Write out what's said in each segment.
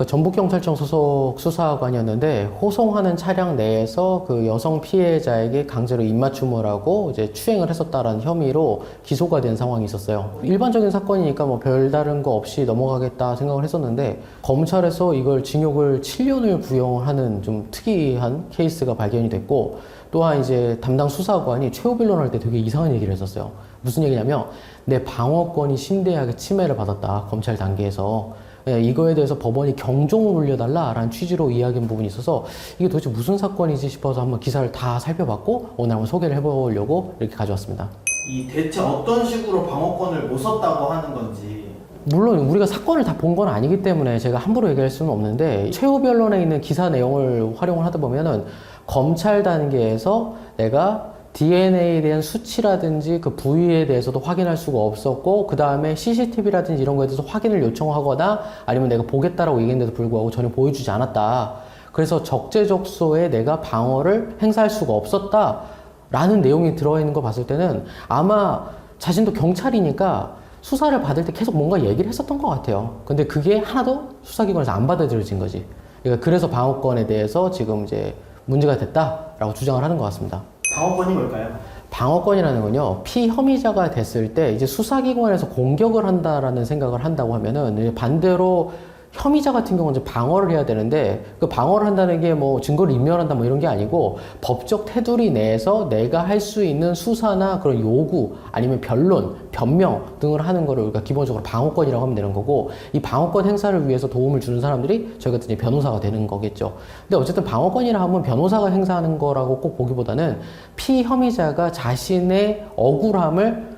그 전북경찰청 소속 수사관이었는데 호송하는 차량 내에서 그 여성 피해자에게 강제로 입맞춤을 하고 이제 추행을 했었다라는 혐의로 기소가 된 상황이 있었어요. 일반적인 사건이니까 뭐 별다른 거 없이 넘어가겠다 생각을 했었는데 검찰에서 이걸 징역을 7년을 구형하는 좀 특이한 케이스가 발견이 됐고, 또한 이제 담당 수사관이 최후 변론할 때 되게 이상한 얘기를 했었어요. 무슨 얘기냐면 내 방어권이 심대하게 침해를 받았다, 검찰 단계에서. 이거에 대해서 법원이 경종을 울려달라라는 취지로 이야기한 부분이 있어서 이게 도대체 무슨 사건이지 싶어서 한번 기사를 다 살펴봤고 오늘 한번 소개를 해보려고 이렇게 가져왔습니다. 이 대체 어떤 식으로 방어권을 못 썼다고 하는 건지. 물론 우리가 사건을 다 본 건 아니기 때문에 제가 함부로 얘기할 수는 없는데, 최후 변론에 있는 기사 내용을 활용을 하다 보면은 검찰 단계에서 내가 DNA에 대한 수치라든지 그 부위에 대해서도 확인할 수가 없었고, 그 다음에 CCTV라든지 이런 거에 대해서 확인을 요청하거나 아니면 내가 보겠다라고 얘기했는데도 불구하고 전혀 보여주지 않았다. 그래서 적재적소에 내가 방어를 행사할 수가 없었다 라는 내용이 들어있는 거 봤을 때는 아마 자신도 경찰이니까 수사를 받을 때 계속 뭔가 얘기를 했었던 것 같아요. 근데 그게 하나도 수사기관에서 안 받아들여진 거지. 그러니까 그래서 방어권에 대해서 지금 이제 문제가 됐다라고 주장을 하는 것 같습니다. 방어권이 뭘까요? 방어권이라는 건요, 피혐의자가 됐을 때 이제 수사기관에서 공격을 한다라는 생각을 한다고 하면은 이제 반대로 혐의자 같은 경우는 이제 방어를 해야 되는데, 그 방어를 한다는 게 뭐 증거를 인멸한다 뭐 이런 게 아니고 법적 테두리 내에서 내가 할 수 있는 수사나 그런 요구 아니면 변론, 변명 등을 하는 거를 우리가 기본적으로 방어권이라고 하면 되는 거고, 이 방어권 행사를 위해서 도움을 주는 사람들이 저희 같은 이제 변호사가 되는 거겠죠. 근데 어쨌든 방어권이라 하면 변호사가 행사하는 거라고 꼭 보기보다는 피혐의자가 자신의 억울함을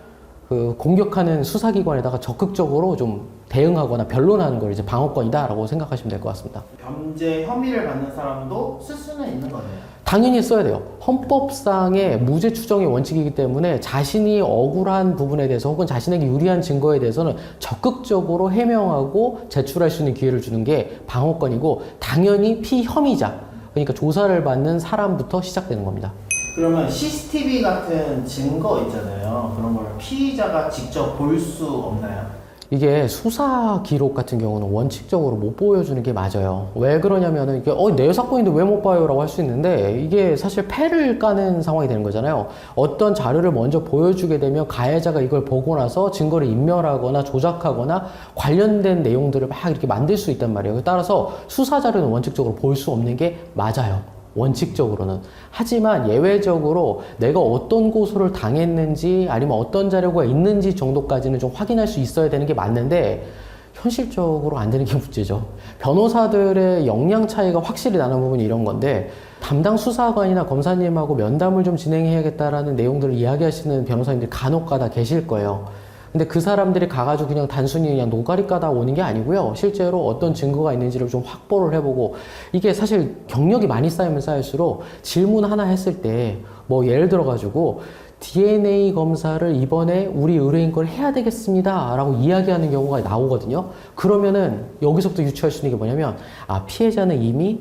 그 공격하는 수사기관에다가 적극적으로 좀 대응하거나 변론하는 걸 이제 방어권이다라고 생각하시면 될 것 같습니다. 범죄 혐의를 받는 사람도 쓸 수는 있는 거네요. 당연히 써야 돼요. 헌법상의 무죄 추정의 원칙이기 때문에 자신이 억울한 부분에 대해서 혹은 자신에게 유리한 증거에 대해서는 적극적으로 해명하고 제출할 수 있는 기회를 주는 게 방어권이고, 당연히 피혐의자, 그러니까 조사를 받는 사람부터 시작되는 겁니다. 그러면 CCTV 같은 증거 있잖아요. 그런 걸 피의자가 직접 볼 수 없나요? 이게 수사 기록 같은 경우는 원칙적으로 못 보여주는 게 맞아요. 왜 그러냐면은 이게 내 사건인데 왜 못 봐요? 라고 할 수 있는데, 이게 사실 패를 까는 상황이 되는 거잖아요. 어떤 자료를 먼저 보여주게 되면 가해자가 이걸 보고 나서 증거를 인멸하거나 조작하거나 관련된 내용들을 막 이렇게 만들 수 있단 말이에요. 따라서 수사 자료는 원칙적으로 볼 수 없는 게 맞아요. 원칙적으로는. 하지만 예외적으로 내가 어떤 고소를 당했는지 아니면 어떤 자료가 있는지 정도까지는 좀 확인할 수 있어야 되는 게 맞는데, 현실적으로 안 되는 게 문제죠. 변호사들의 역량 차이가 확실히 나는 부분이 이런 건데, 담당 수사관이나 검사님하고 면담을 좀 진행해야겠다라는 내용들을 이야기하시는 변호사님들이 간혹 가다 계실 거예요. 근데 그 사람들이 가가지고 그냥 단순히 그냥 노가리 까다 오는 게 아니고요. 실제로 어떤 증거가 있는지를 좀 확보를 해보고, 이게 사실 경력이 많이 쌓이면 쌓일수록 질문 하나 했을 때 뭐 예를 들어가지고 DNA 검사를 이번에 우리 의뢰인 걸 해야 되겠습니다 라고 이야기하는 경우가 나오거든요. 그러면은 여기서부터 유추할 수 있는 게 뭐냐면, 아, 피해자는 이미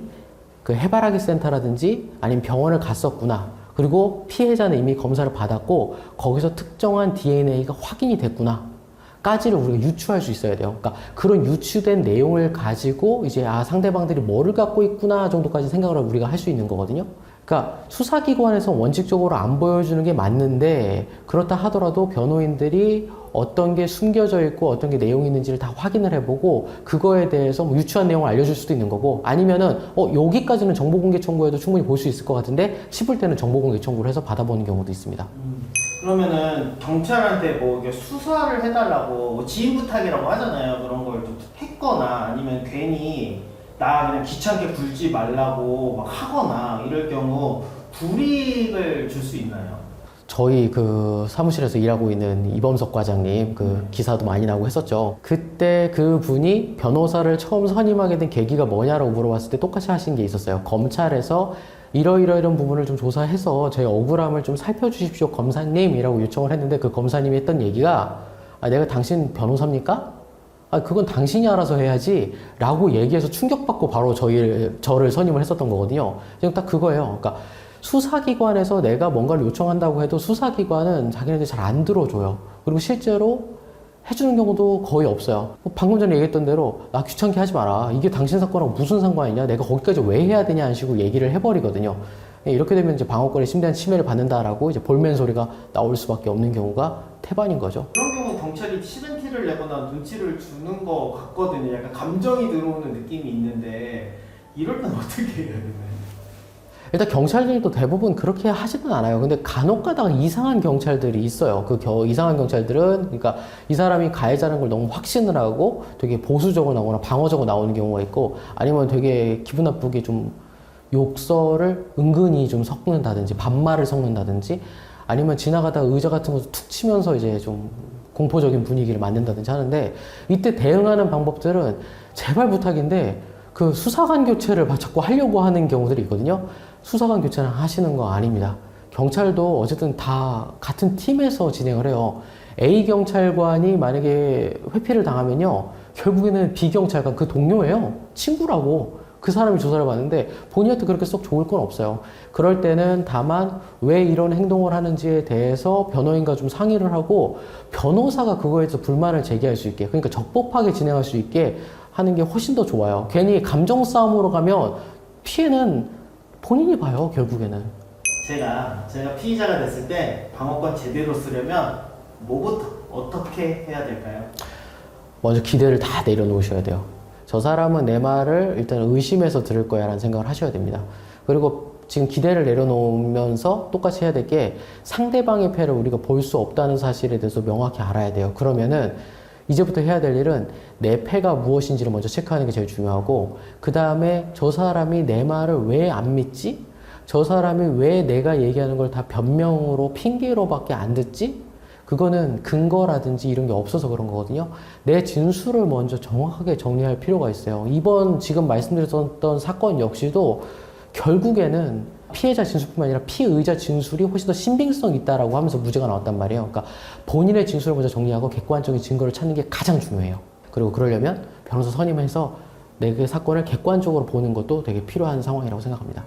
그 해바라기 센터라든지 아니면 병원을 갔었구나. 그리고 피해자는 이미 검사를 받았고 거기서 특정한 DNA가 확인이 됐구나 까지를 우리가 유추할 수 있어야 돼요. 그러니까 그런 유추된 내용을 가지고 이제 상대방들이 뭐를 갖고 있구나 정도까지 생각을 우리가 할 수 있는 거거든요. 그러니까 수사기관에서 원칙적으로 안 보여주는 게 맞는데, 그렇다 하더라도 변호인들이 어떤 게 숨겨져 있고 어떤 게 내용이 있는지를 다 확인을 해보고 그거에 대해서 뭐 유추한 내용을 알려줄 수도 있는 거고, 아니면은 여기까지는 정보공개 청구해도 충분히 볼 수 있을 것 같은데 싶을 때는 정보공개 청구를 해서 받아보는 경우도 있습니다. 그러면은 경찰한테 뭐 이게 수사를 해달라고 뭐 지인 부탁이라고 하잖아요. 그런 걸 좀 했거나 아니면 괜히 나 그냥 귀찮게 굴지 말라고 막 하거나 이럴 경우 불이익을 줄 수 있나요? 저희 그 사무실에서 일하고 있는 이범석 과장님 그 기사도 많이 나오고 했었죠. 그때 그 분이 변호사를 처음 선임하게 된 계기가 뭐냐라고 물어봤을 때 똑같이 하신 게 있었어요. 검찰에서 이런 부분을 좀 조사해서 제 억울함을 좀 살펴주십시오 검사님이라고 요청을 했는데, 그 검사님이 했던 얘기가 내가 당신 변호사입니까? 그건 당신이 알아서 해야지 라고 얘기해서 충격받고 바로 저를 선임을 했었던 거거든요. 지금 딱 그거예요. 그러니까 수사기관에서 내가 뭔가를 요청한다고 해도 수사기관은 자기네들 잘 안 들어줘요. 그리고 실제로 해주는 경우도 거의 없어요. 방금 전에 얘기했던 대로 나 귀찮게 하지 마라. 이게 당신 사건하고 무슨 상관이냐? 내가 거기까지 왜 해야 되냐? 하는 식으로 얘기를 해버리거든요. 이렇게 되면 이제 방어권에 심대한 침해를 받는다라고 이제 볼멘 소리가 나올 수밖에 없는 경우가 태반인 거죠. 그런 경우 경찰이 싫은 티를 내거나 눈치를 주는 거 같거든요. 약간 감정이 들어오는 느낌이 있는데 이럴 땐 어떻게 해야 되나요? 일단 경찰들도 대부분 그렇게 하지는 않아요. 근데 간혹 가다가 이상한 경찰들이 있어요. 이상한 경찰들은, 그러니까 이 사람이 가해자라는 걸 너무 확신을 하고 되게 보수적으로 나오거나 방어적으로 나오는 경우가 있고, 아니면 되게 기분 나쁘게 좀 욕설을 은근히 좀 섞는다든지, 반말을 섞는다든지, 아니면 지나가다가 의자 같은 거 툭 치면서 이제 좀 공포적인 분위기를 만든다든지 하는데, 이때 대응하는 방법들은 제발 부탁인데, 그 수사관 교체를 자꾸 하려고 하는 경우들이 있거든요. 수사관 교체는 하시는 거 아닙니다. 경찰도 어쨌든 다 같은 팀에서 진행을 해요. A 경찰관이 만약에 회피를 당하면요, 결국에는 B 경찰관 그 동료예요. 친구라고. 그 사람이 조사를 받는데 본인한테 그렇게 썩 좋을 건 없어요. 그럴 때는 다만 왜 이런 행동을 하는지에 대해서 변호인과 좀 상의를 하고, 변호사가 그거에 대해서 불만을 제기할 수 있게, 그러니까 적법하게 진행할 수 있게 하는 게 훨씬 더 좋아요. 괜히 감정 싸움으로 가면 피해는 본인이 봐요, 결국에는. 제가 피의자가 됐을 때 방어권 제대로 쓰려면 뭐부터 어떻게 해야 될까요? 먼저 기대를 다 내려놓으셔야 돼요. 저 사람은 내 말을 일단 의심해서 들을 거야 라는 생각을 하셔야 됩니다. 그리고 지금 기대를 내려놓으면서 똑같이 해야 될 게, 상대방의 패를 우리가 볼 수 없다는 사실에 대해서 명확히 알아야 돼요. 그러면은 이제부터 해야 될 일은 내 패가 무엇인지를 먼저 체크하는 게 제일 중요하고, 그 다음에 저 사람이 내 말을 왜 안 믿지? 저 사람이 왜 내가 얘기하는 걸 다 변명으로, 핑계로밖에 안 듣지? 그거는 근거라든지 이런 게 없어서 그런 거거든요. 내 진술을 먼저 정확하게 정리할 필요가 있어요. 이번 지금 말씀드렸던 사건 역시도 결국에는 피해자 진술뿐만 아니라 피의자 진술이 훨씬 더 신빙성 있다라고 하면서 무죄가 나왔단 말이에요. 그러니까 본인의 진술을 먼저 정리하고 객관적인 증거를 찾는 게 가장 중요해요. 그리고 그러려면 변호사 선임해서 내 그 사건을 객관적으로 보는 것도 되게 필요한 상황이라고 생각합니다.